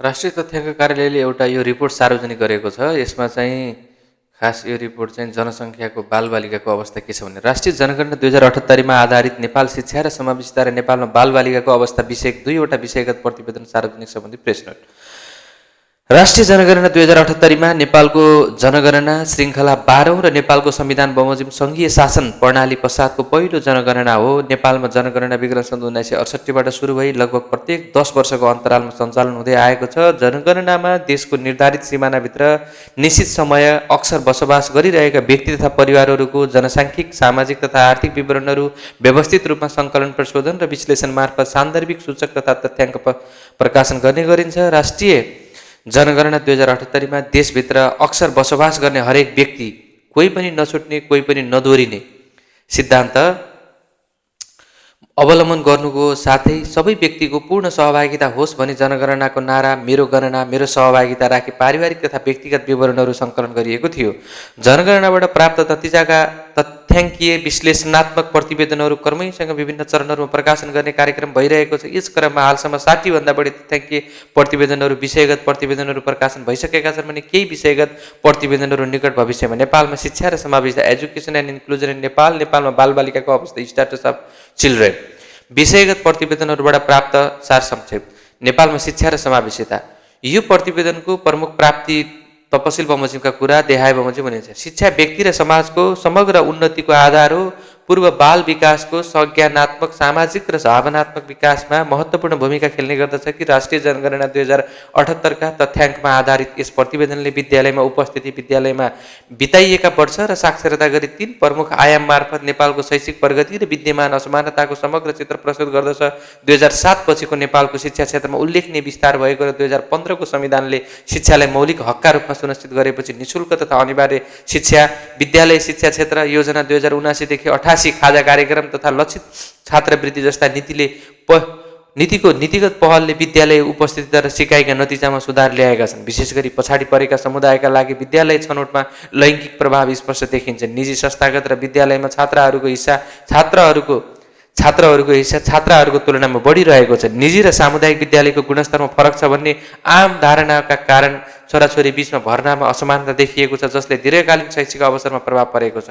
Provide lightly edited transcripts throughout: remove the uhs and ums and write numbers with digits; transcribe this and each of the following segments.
राष्ट्रिय तथ्याङ्क कार्यालयले एउटा यो रिपोर्ट सार्वजनिक गरेको छ। यसमा चाहिँ खास यो रिपोर्ट चाहिँ जनसङ्ख्याको बालबालिकाको अवस्था के छ भने राष्ट्रिय जनगणना 2078 मा आधारित नेपाल शिक्षा र समावेशिता र नेपालमा बालबालिकाको अवस्था विषयक 2वटा विषयगत प्रतिवेदन सार्वजनिक सम्बन्धी प्रेस नोट। राष्ट्रिय जनगणना 2078 मा नेपालको जनगणना श्रृङ्खला 12औं र नेपालको संविधान बमोजिम सङ्घीय शासन प्रणाली पश्चातको पहिलो जनगणना हो। नेपालमा जनगणना विगत सन् 1968 बाट सुरु भई लगभग प्रत्येक 10 वर्षको अन्तरालमा सञ्चालन हुँदै आएको छ। जनगणनामा देशको निर्धारित सिमानाभित्र निश्चित समय अक्सर बसोबास गरिरहेका व्यक्ति तथा परिवारहरूको जनसाङ्ख्यिक, सामाजिक तथा आर्थिक विवरणहरू व्यवस्थित रूपमा सङ्कलन, प्रशोधन र विश्लेषण मार्फत सान्दर्भिक सूचक तथा तथ्याङ्क प्रकाशन गर्ने गरिन्छ। राष्ट्रिय जनगणना 2078 मा देशभित्र अक्सर बसोबास गर्ने हरेक व्यक्ति, कोही पनि नछुट्ने, कोही पनि नदोरिने सिद्धान्त अवलम्बन गर्नुको साथै सबै व्यक्तिको पूर्ण सहभागिता होस् भनी जनगणनाको नारा मेरो गणना मेरो सहभागिता राखी पारिवारिक तथा व्यक्तिगत विवरणहरू सङ्कलन गरिएको थियो। जनगणनाबाट प्राप्त नतिजाका तथ्याङ्कीय विश्लेषणात्मक प्रतिवेदनहरू क्रमैसँग विभिन्न चरणहरूमा प्रकाशन गर्ने कार्यक्रम भइरहेको छ। यस क्रममा हालसम्म 60 भन्दा बढी तथ्याङ्कीय प्रतिवेदनहरू, विषयगत प्रतिवेदनहरू प्रकाशन भइसकेका छन् भने केही विषयगत प्रतिवेदनहरू निकट भविष्यमा नेपालमा शिक्षा र समावेशिता, एजुकेसन एन्ड इन्क्लुजन इन नेपालमा बालबालिकाको अवस्था, स्ट्याटस अफ चिल्ड्रेन विषयगत प्रतिवेदनहरूबाट प्राप्त सारसंक्षेप। नेपालमा शिक्षा र समावेशिता, यो प्रतिवेदनको प्रमुख प्राप्ति तपसिल बमोजिमका कुरा देहाय बमोजिम भनिन्छ। शिक्षा व्यक्ति र समाजको समग्र उन्नतिको आधार हो। पूर्व बाल विकासको संज्ञानात्मक, सामाजिक र भावनात्मक विकासमा महत्त्वपूर्ण भूमिका खेल्ने गर्दछ कि राष्ट्रिय जनगणना 2078 का तथ्याङ्कमा आधारित यस प्रतिवेदनले विद्यालयमा उपस्थिति, विद्यालयमा बिताइएका वर्ष र साक्षरता गरी 3 प्रमुख आयाम मार्फत नेपालको शैक्षिक प्रगति र विद्यमान असमानताको समग्र चित्र प्रस्तुत गर्दछ। 2007 पछिको नेपालको शिक्षा क्षेत्रमा उल्लेखनीय विस्तार भएको र 2015 को संविधानले शिक्षालाई मौलिक हकका रूपमा सुनिश्चित गरेपछि निशुल्क तथा अनिवार्य शिक्षा, विद्यालय शिक्षा क्षेत्र योजना 2079 देखि 88 खाजा कार्यक्रम तथा लक्षित छात्रवृत्ति जस्ता नीतिको नीतिगत पहलले विद्यालय उपस्थिति र सिकाइका नतिजामा सुधार ल्याएका छन्। विशेष गरी पछाडि परेका समुदायका लागि विद्यालय छनौटमा लैङ्गिक प्रभाव स्पष्ट देखिन्छ। निजी, संस्थागत र विद्यालयमा छात्राहरूको हिस्सा छात्राहरूको तुलनामा बढिरहेको छ। निजी र सामुदायिक विद्यालयको गुणस्तरमा फरक छ भन्ने आम धारणाका कारण छोराछोरी बीचमा भर्नामा असमानता देखिएको छ, जसले दीर्घकालीन शैक्षिक अवसरमा प्रभाव परेको छ।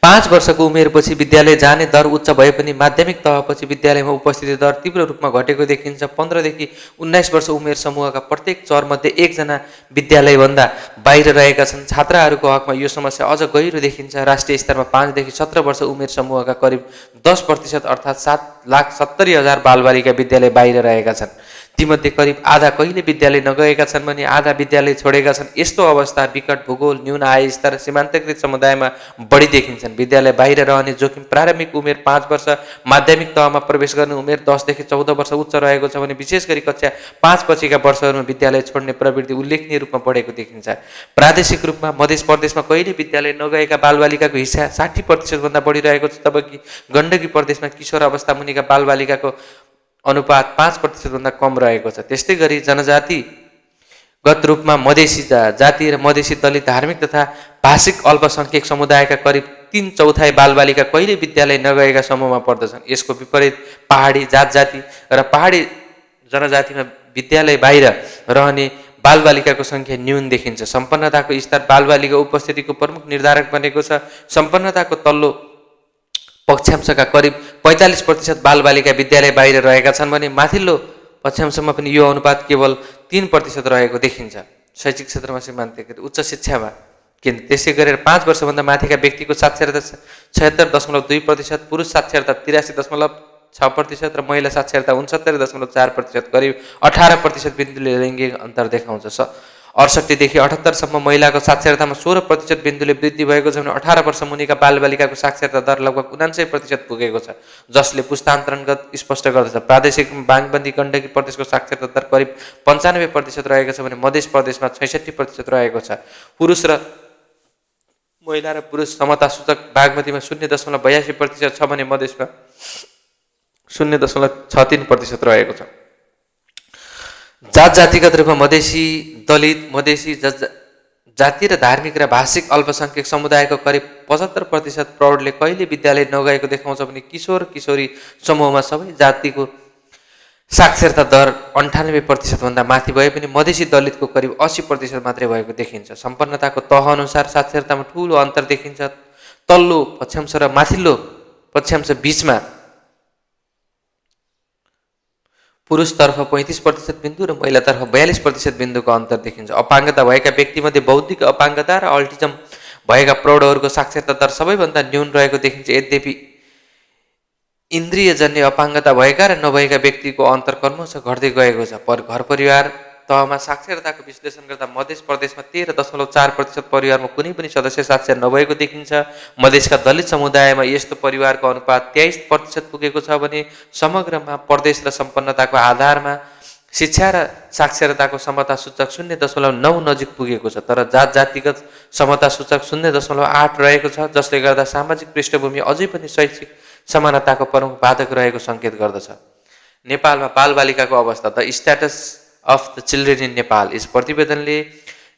5 वर्षको उमेरपछि विद्यालय जाने दर उच्च भए पनि माध्यमिक तहपछि विद्यालयमा उपस्थिति दर तीव्र रूपमा घटेको देखिन्छ। 15 देखि 19 वर्ष उमेर समूहका प्रत्येक चरमध्ये 1 जना विद्यालयभन्दा बाहिर रहेका छन्। छात्राहरूको हकमा यो समस्या अझ गहिरो देखिन्छ। राष्ट्रिय स्तरमा 5 देखि 17 वर्ष उमेर समूहका करिब 10% अर्थात् 7,70,000 बालबालिका विद्यालय बाहिर रहेका छन्। तीमध्ये करिब आधा कहिले विद्यालय नगएका छन् भने आधा विद्यालय छोडेका छन्। यस्तो अवस्था विकट भूगोल, न्यून आय स्तर, सीमान्तकृत समुदायमा बढी देखिन्छन्। विद्यालय बाहिर रहने जोखिम प्रारम्भिक उमेर 5 वर्ष, माध्यमिक तहमा प्रवेश गर्ने उमेर 10 देखि 14 वर्ष उच्च रहेको छ भने विशेष गरी कक्षा 5 पछिका वर्षहरूमा विद्यालय छोड्ने प्रवृत्ति उल्लेखनीय रूपमा बढेको देखिन्छ। प्रादेशिक रूपमा मध्य प्रदेशमा कहिले विद्यालय नगएका बालबालिकाको हिस्सा 60% भन्दा बढी रहेको छ, जबकि गण्डकी प्रदेशमा किशोर अवस्था मुनिका बालबालिकाको अनुपात 5% भन्दा कम रहेको छ। त्यस्तै गरी जनजातिगत रूपमा मधेसी जाति र मधेसी दलित, धार्मिक तथा भाषिक अल्पसङ्ख्यक समुदायका करिब 3/4 बालबालिका कहिले विद्यालय नगएका समूहमा पर्दछन्। यसको विपरीत पहाडी जाति र पहाडी जनजातिमा विद्यालय बाहिर रहने बालबालिकाको सङ्ख्या न्यून देखिन्छ। सम्पन्नताको स्तर बालबालिका उपस्थितिको प्रमुख निर्धारक बनेको छ। सम्पन्नताको तल्लो पक्षांशका करिब 45% बालबालिका विद्यालय बाहिर रहेका छन् भने माथिल्लो पक्षांशमा पनि यो अनुपात केवल 3% रहेको देखिन्छ। शैक्षिक क्षेत्रमा सीमान्तकृत उच्च शिक्षामा त्यसै गरेर 5 वर्षभन्दा माथिका व्यक्तिको साक्षरता 76.2%, पुरुष साक्षरता 83.6% र महिला साक्षरता 69.4%, करिब 18% बिन्दुले लैङ्गिक अन्तर देखाउँछ। 68 देखि 78 सम्म महिलाको साक्षरतामा 16% बिन्दुले वृद्धि भएको छ भने 18 वर्ष मुनिका बालबालिकाको साक्षरता दर लगभग 79% पुगेको छ, जसले पुस्तान्तरणगत स्पष्ट गर्दछ। प्रादेशिक बागमती गण्डकी प्रदेशको साक्षरता दर करिब 95% रहेको छ भने मध्य प्रदेशमा 66% रहेको छ। पुरुष र महिला र पुरुष समता सूचक बागमतीमा 0.82% छ भने मधेसमा 0.63% रहेको छ। जातिगत रूपमा मधेसी दलित, मधेसी जाति र धार्मिक र भाषिक अल्पसङ्ख्यक समुदायको करिब 75% प्रौढले कहिले विद्यालय नगएको देखाउँछ भने किशोर किशोरी समूहमा सबै जातिको साक्षरता दर 98% भन्दा माथि भए पनि मधेसी दलितको करिब 80% मात्रै भएको देखिन्छ। सम्पन्नताको तह अनुसार साक्षरतामा ठूलो अन्तर देखिन्छ। तल्लो पक्षांश र माथिल्लो पक्षांश बीचमा पुरुषतर्फ 35% बिन्दु र महिलातर्फ 42% बिन्दुको अन्तर देखिन्छ। अपाङ्गता भएका व्यक्तिमध्ये बौद्धिक अपाङ्गता र अल्टिजम भएका प्रौढहरूको साक्षरता दर सबैभन्दा न्यून रहेको देखिन्छ। यद्यपि इन्द्रियजन्य अपाङ्गता भएका र नभएका व्यक्तिको अन्तर क्रमशः घट्दै गएको छ। घर परिवार तहमा साक्षरताको विश्लेषण गर्दा मध्य प्रदेशमा 13.4% परिवारमा कुनै पनि सदस्य साक्षर नभएको देखिन्छ। मधेसका दलित समुदायमा यस्तो परिवारको अनुपात 23% पुगेको छ भने समग्रमा प्रदेश र सम्पन्नताको आधारमा शिक्षा र साक्षरताको समता सूचक 0.9 नजिक पुगेको छ। तर जात जातिगत समता सूचक 0.8 रहेको छ, जसले गर्दा सामाजिक पृष्ठभूमि अझै पनि शैक्षिक समानताको प्रमुख बाधक रहेको सङ्केत गर्दछ। नेपालमा बालबालिकाको अवस्था, the status of the children in Nepal. यस प्रतिवेदनले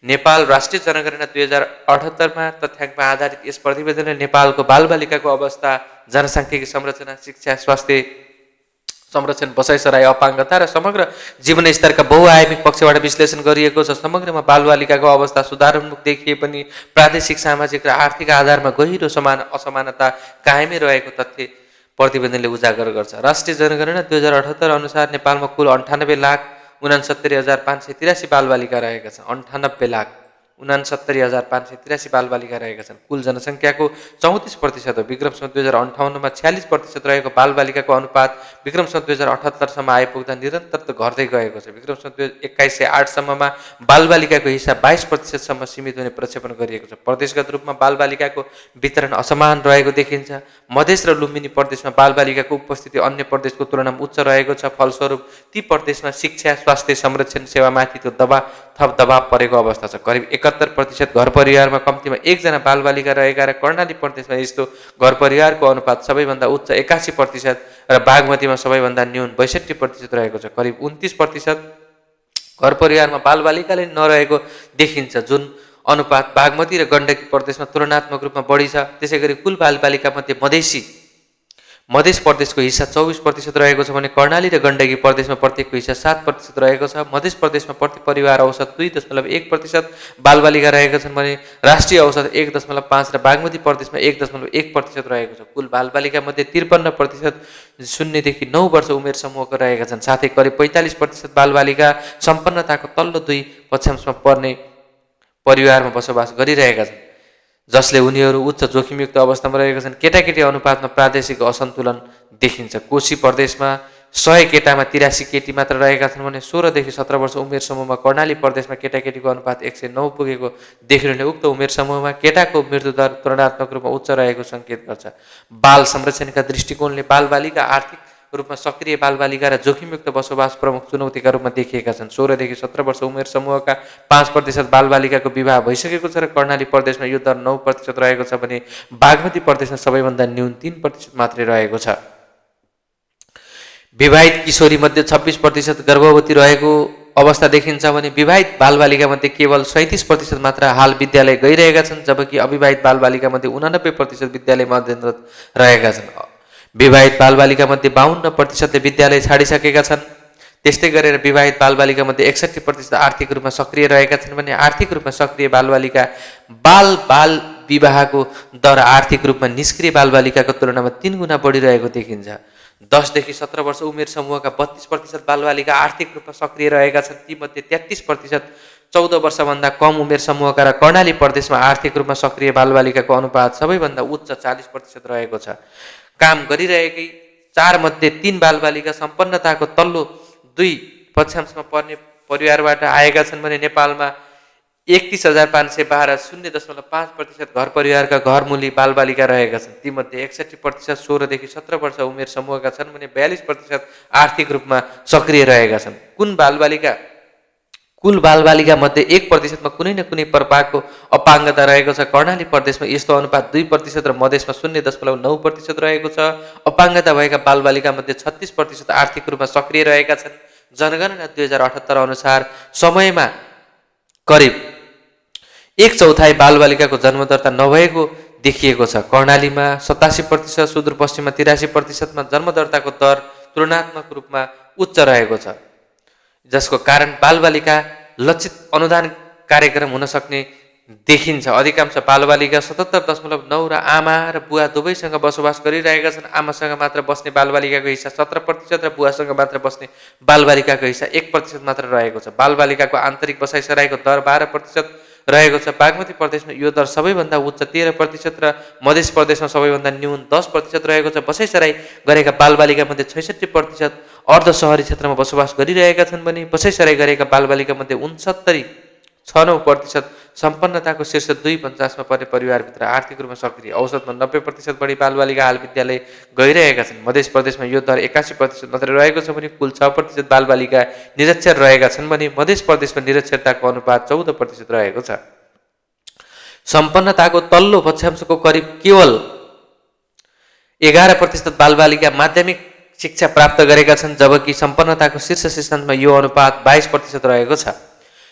नेपाल राष्ट्रिय जनगणना 2078मा तथ्याङ्कमा आधारित यस प्रतिवेदनले नेपालको बालबालिकाको अवस्था, जनसाङ्ख्यिकी संरचना, शिक्षा, स्वास्थ्य संरक्षण, बसाइसराई, अपाङ्गता र समग्र जीवनस्तरका बहुआयामिक पक्षबाट विश्लेषण गरिएको छ। समग्रमा बालबालिकाको अवस्था सुधारोन्मुख देखिए पनि प्रादेशिक, सामाजिक र आर्थिक आधारमा गहिरो असमानता कायमै रहेको तथ्य प्रतिवेदनले उजागर गर्छ। राष्ट्रिय जनगणना 2078 अनुसार नेपालमा कुल 98,69,583 बालबालिका रहेका छन्। 98,69,583 बालबालिका रहेका छन्। कुल जनसङ्ख्याको 34% हो। विक्रमसम्म 2058मा 46% रहेको बालबालिकाको अनुपात विक्रमसम्म 2078सम्म आइपुग्दा निरन्तर घट्दै गएको छ। विक्रमसम्म 2108सम्ममा बालबालिकाको हिस्सा 22%सम्म सीमित हुने प्रक्षेपण गरिएको छ। प्रदेशगत रूपमा बालबालिकाको वितरण असमान रहेको देखिन्छ। मधेस र लुम्बिनी प्रदेशमा बालबालिकाको उपस्थिति अन्य प्रदेशको तुलनामा उच्च रहेको छ। फलस्वरूप ती प्रदेशमा शिक्षा, स्वास्थ्य, संरक्षण सेवामाथि थप दबाव परेको अवस्था छ। करिब 71% घर परिवारमा कम्तीमा एकजना बालबालिका रहेका र कर्णाली प्रदेशमा यस्तो घर परिवारको अनुपात सबैभन्दा उच्च 81% र बागमतीमा सबैभन्दा न्यून 62% रहेको छ। करिब 29% घर परिवारमा बालबालिकाले नरहेको देखिन्छ, जुन अनुपात बागमती र गण्डकी प्रदेशमा तुलनात्मक रूपमा बढी छ। त्यसैगरी कुल बालबालिका मध्ये मधेस प्रदेशको हिस्सा 24% रहेको छ भने कर्णाली र गण्डकी प्रदेशमा प्रत्येकको हिस्सा 7% रहेको छ। मधेस प्रदेशमा प्रति परिवार औसत 2.1% बालबालिका रहेका छन् भने राष्ट्रिय औसत 1.5 र बागमती प्रदेशमा 1.1% रहेको छ। कुल बालबालिका मध्ये 53% 0 देखि 9 वर्ष उमेर समूहका रहेका छन्। साथै करिब 45% बालबालिका सम्पन्नताको तल्लो 2 पक्षांशमा पर्ने परिवारमा बसोबास गरिरहेका छन्, जसले उनीहरू उच्च जोखिमयुक्त अवस्थामा रहेका छन्। केटाकेटी अनुपातमा प्रादेशिक असन्तुलन देखिन्छ। कोशी प्रदेशमा 100 केटामा 83 केटी मात्र रहेका छन् भने 16 देखि 17 वर्ष उमेर समूहमा कर्णाली प्रदेशमा केटाकेटीको अनुपात 109 पुगेको देखिनुले उक्त उमेर समूहमा केटाको मृत्युदर तुलनात्मक रूपमा उच्च रहेको सङ्केत गर्छ। बाल संरक्षणका दृष्टिकोणले बालबालिका आर्थिक रूपमा सक्रिय बालबालिका र जोखिमयुक्त बसोबास प्रमुख चुनौतीका रूपमा देखिएका छन्। 16 देखि 17 वर्ष उमेर समूहका 5% बालबालिकाको विवाह भइसकेको छ र कर्णाली प्रदेशमा यो दर 9% रहेको छ भने बागमती प्रदेशमा सबैभन्दा न्यून 3% मात्रै रहेको छ। विवाहित किशोरी मध्ये 26% गर्भवती रहेको अवस्था देखिन्छ भने विवाहित बालबालिका मध्ये केवल 37% मात्र हाल विद्यालय गइरहेका छन्, जबकि अविवाहित बालबालिका मध्ये 89% विद्यालयमा अध्ययनरत रहेका छन्। विवाहित बालबालिका मध्ये 52% विद्यालय छाडिसकेका छन्। त्यस्तै गरेर विवाहित बालबालिका मध्ये 61% आर्थिक रूपमा सक्रिय रहेका छन् भने आर्थिक रूपमा सक्रिय बालबालिका बाल विवाहको दर आर्थिक रूपमा निष्क्रिय बालबालिकाको तुलनामा 3 गुणा बढिरहेको देखिन्छ। 10 देखि 17 वर्ष उमेर समूहका 32% बालबालिका आर्थिक रूपमा सक्रिय रहेका छन्। तीमध्ये 33% 14 वर्षभन्दा कम उमेर समूहका र कर्णाली प्रदेशमा आर्थिक रूपमा सक्रिय बालबालिकाको अनुपात सबैभन्दा उच्च 40% रहेको छ। काम गरिरहेकै 4 मध्ये 3 बालबालिका सम्पन्नताको तल्लो 2 पक्षांशमा पर्ने परिवारबाट आएका छन् भने नेपालमा 31,512 0.5% घर परिवारका घरमुली बालबालिका रहेका छन्। तीमध्ये 61% 16 देखि 17 वर्ष उमेर समूहका छन् भने 42% आर्थिक रूपमा सक्रिय रहेका छन्। कुल बालबालिका मध्ये 1%मा कुनै न कुनै प्रकारको अपाङ्गता रहेको छ। कर्णाली प्रदेशमा यस्तो अनुपात 2% र मधेसमा 0.9% रहेको छ। अपाङ्गता भएका बालबालिका मध्ये 36% आर्थिक रूपमा सक्रिय रहेका छन्। जनगणना 2078 अनुसार समयमा करिब 1/4 बालबालिकाको जन्मदरता नभएको देखिएको छ। कर्णालीमा 87%, सुदूरपश्चिममा 83%मा जन्मदरताको दर तुलनात्मक रूपमा उच्च रहेको छ, जसको कारण बालबालिका लक्षित अनुदान कार्यक्रम हुन सक्ने देखिन्छ। अधिकांश बालबालिका 77.9 र आमा र बुवा दुवैसँग बसोबास गरिरहेका छन्। आमासँग मात्र बस्ने बालबालिकाको हिस्सा 17% र बुवासँग मात्र बस्ने बालबालिकाको हिस्सा 1% मात्र रहेको छ। बालबालिकाको आन्तरिक बसाइसराईको दर 12% रहेको छ। बागमती प्रदेशमा यो दर सबैभन्दा उच्च 13% र मध्य प्रदेशमा सबैभन्दा न्यून 10% रहेको छ। बसाइसराई गरेका बालबालिका मध्ये 66% अर्ध सहरी क्षेत्रमा बसोबास गरिरहेका छन् भने बसाइसराई गरेका बालबालिका मध्ये 69% सम्पन्नताको शीर्ष 2 50 पर्ने परिवारभित्र आर्थिक रूपमा सक्रिय। औसतमा 90% बढी बालबालिका हाल विद्यालय गइरहेका छन्। मध्य प्रदेशमा यो दर 81% मात्र रहेको छ भने कुल 6% बालबालिका निरक्षर रहेका छन् भने मध्य प्रदेशमा निरक्षरताको अनुपात 14% रहेको छ। सम्पन्नताको तल्लो पक्षांशको करिब केवल 11% बालबालिका माध्यमिक शिक्षा प्राप्त गरेका छन्, जबकि सम्पन्नताको शीर्ष सिद्धान्तमा यो अनुपात 22% रहेको छ।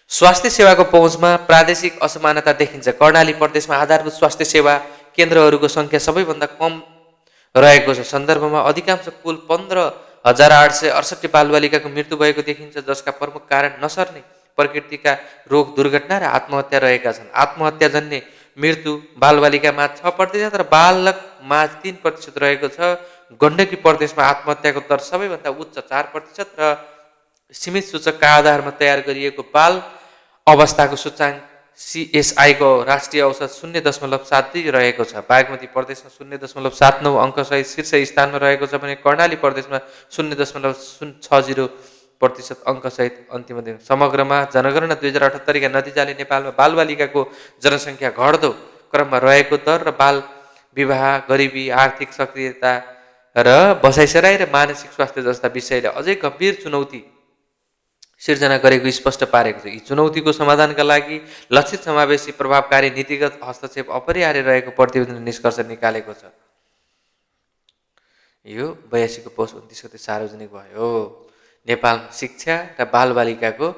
स्वास्थ्य सेवाको पहुँचमा प्रादेशिक असमानता देखिन्छ। कर्णाली प्रदेशमा आधारभूत स्वास्थ्य सेवा केन्द्रहरूको सङ्ख्या सबैभन्दा कम रहेको छ। सन्दर्भमा अधिकांश कुल 15,868 बालबालिकाको मृत्यु भएको देखिन्छ, जसका प्रमुख कारण नसर्ने प्रकृतिका रोग, दुर्घटना र आत्महत्या रहेका छन्। आत्महत्याजन्य मृत्यु बालबालिकामा 6% र बालकमा 3% रहेको छ। गण्डकी प्रदेशमा आत्महत्याको दर सबैभन्दा उच्च 4% र सीमित सूचकका आधारमा तयार गरिएको बाल अवस्थाको सूचाङ्क CSI को राष्ट्रिय औसत 0.72 रहेको छ। बागमती प्रदेशमा 0.79 अङ्कसहित शीर्ष स्थानमा रहेको छ भने कर्णाली प्रदेशमा 0.60% अङ्कसहित अन्तिम दिन। समग्रमा जनगणना 2078 का नतिजाले नेपालमा बालबालिकाको जनसङ्ख्या घट्दो क्रममा रहेको दर र बाल विवाह, गरिबी, आर्थिक सक्रियता र बसाइसराई र मानसिक स्वास्थ्य जस्ता विषयले अझै गम्भीर चुनौती सिर्जना गरेको स्पष्ट पारेको छ। यी चुनौतीको समाधानका लागि लक्षित समावेशी प्रभावकारी नीतिगत हस्तक्षेप अपरिहार्य रहेको प्रतिवेदनले निष्कर्ष निकालेको छ। यो 82 को पौष 29 गते सार्वजनिक भयो। नेपालमा शिक्षा र बालबालिकाको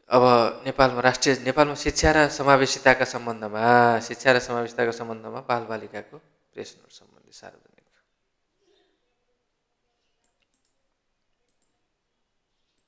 अब नेपालमा शिक्षा र समावेशिताका सम्बन्धमा बालबालिकाको प्रेस नोट सम्बन्धी सार्वजनिक